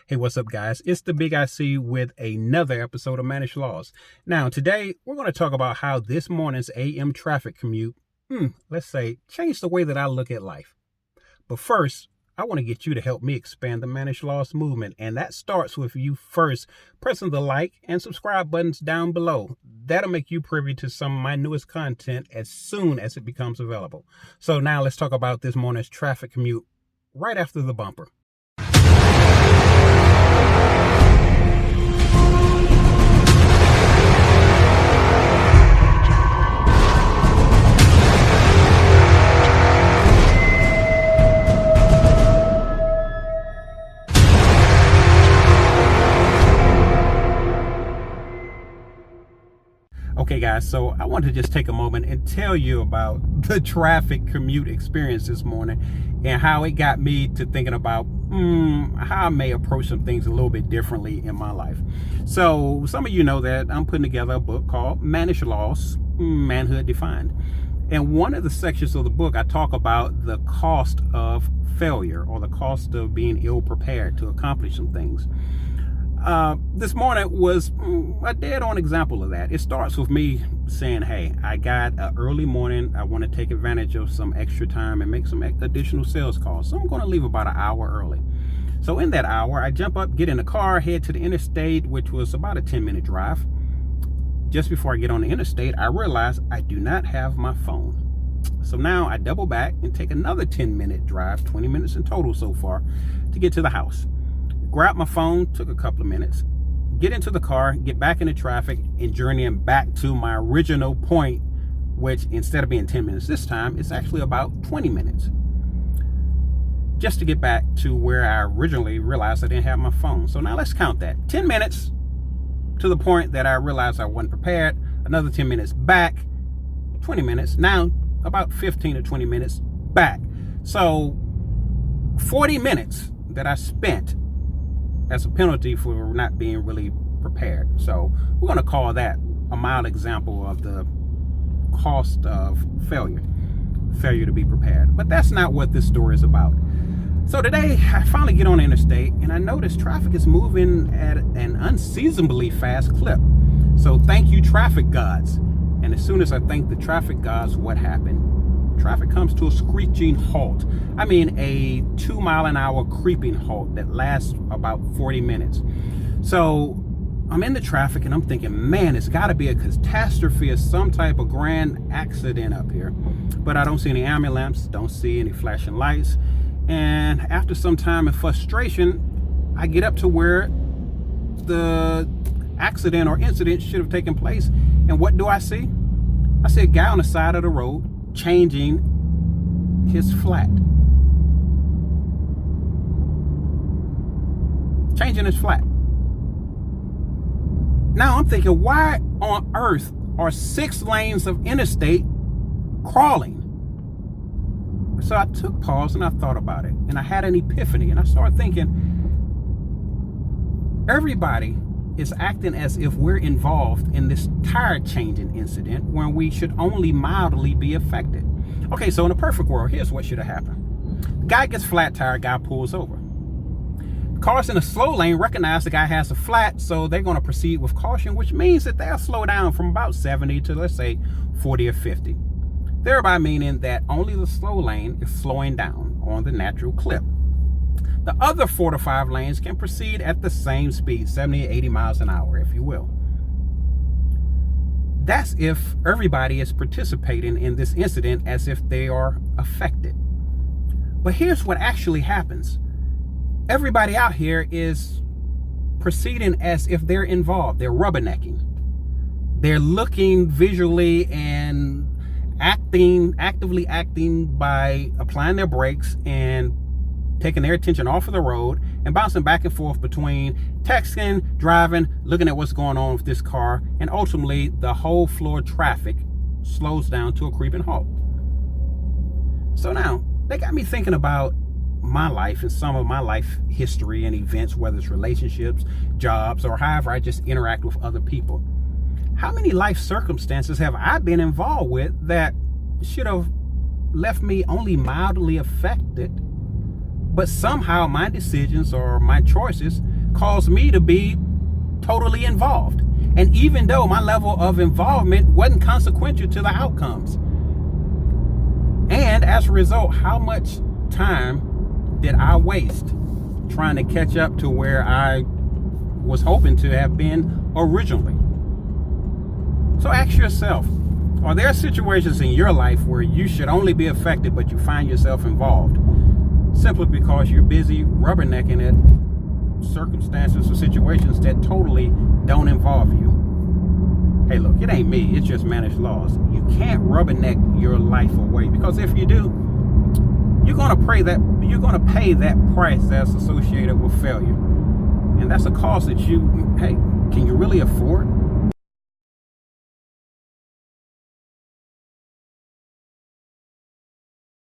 Hey, what's up, guys? It's the Big IC with another episode of Mannishlaws. Now, today we're going to talk about how this morning's AM traffic commute, let's say, changed the way that I look at life. But first, I want to get you to help me expand the Mannishlaws movement, and that starts with you first pressing the like and subscribe buttons down below. That'll make you privy to some of my newest content as soon as it becomes available. So now let's talk about this morning's traffic commute right after the bumper. Okay, guys, so I want to just take a moment and tell you about the traffic commute experience this morning and how it got me to thinking about how I may approach some things a little bit differently in my life. So some of you know that I'm putting together a book called Mannishlaws, Manhood Defined. And one of the sections of the book, I talk about the cost of failure, or the cost of being ill prepared to accomplish some things. This morning was a dead-on example of that. It starts with me saying, hey, I got an early morning. I want to take advantage of some extra time and make some additional sales calls. So I'm going to leave about an hour early. So in that hour, I jump up, get in the car, head to the interstate, which was about a 10-minute drive. Just before I get on the interstate, I realize I do not have my phone. So now I double back and take another 10-minute drive, 20 minutes in total so far, to get to the house. Grab my phone, took a couple of minutes, get into the car, get back into traffic, and journeying back to my original point, which instead of being 10 minutes this time, it's actually about 20 minutes. Just to get back to where I originally realized I didn't have my phone. So now let's count that. 10 minutes to the point that I realized I wasn't prepared, another 10 minutes back, 20 minutes, now about 15 or 20 minutes back. So 40 minutes that I spent as a penalty for not being really prepared. So we're going to call that a mild example of the cost of failure to be prepared. But that's not what this story is about. So today I finally get on the interstate and I notice traffic is moving at an unseasonably fast clip. So thank you, traffic gods. And as soon as I thank the traffic gods, what happened? Traffic comes to a screeching halt. I mean, a 2-mile-an-hour creeping halt that lasts about 40 minutes. So I'm in the traffic and I'm thinking, man, it's got to be a catastrophe or some type of grand accident up here. But I don't see any ambulance, don't see any flashing lights. And after some time and frustration, I get up to where the accident or incident should have taken place. And what do I see? I see a guy on the side of the road changing his flat. Now I'm thinking, why on earth are 6 lanes of interstate crawling? So I took pause and I thought about it, and I had an epiphany, and I started thinking, everybody is acting as if we're involved in this tire changing incident when we should only mildly be affected. Okay, so in a perfect world, here's what should have happened. Guy gets flat tire, guy pulls over. Cars in the slow lane recognize the guy has a flat, so they're going to proceed with caution, which means that they'll slow down from about 70 to, let's say, 40 or 50. Thereby meaning that only the slow lane is slowing down on the natural clip. The other 4 to 5 lanes can proceed at the same speed, 70 or 80 miles an hour, if you will. That's if everybody is participating in this incident as if they are affected. But here's what actually happens. Everybody out here is proceeding as if they're involved. They're rubbernecking. They're looking visually and actively acting by applying their brakes and taking their attention off of the road and bouncing back and forth between texting, driving, looking at what's going on with this car, and ultimately the whole flow of traffic slows down to a creeping halt. So now they got me thinking about my life and some of my life history and events, whether it's relationships, jobs, or however I just interact with other people. How many life circumstances have I been involved with that should have left me only mildly affected But somehow my decisions or my choices caused me to be totally involved. And even though my level of involvement wasn't consequential to the outcomes. And as a result, how much time did I waste trying to catch up to where I was hoping to have been originally? So ask yourself, are there situations in your life where you should only be affected, but you find yourself involved simply because you're busy rubbernecking at circumstances or situations that totally don't involve you? Hey, look, it ain't me. It's just Mannishlaws. You can't rubberneck your life away, because if you do, you're gonna pay that price that's associated with failure, and that's a cost that can you really afford?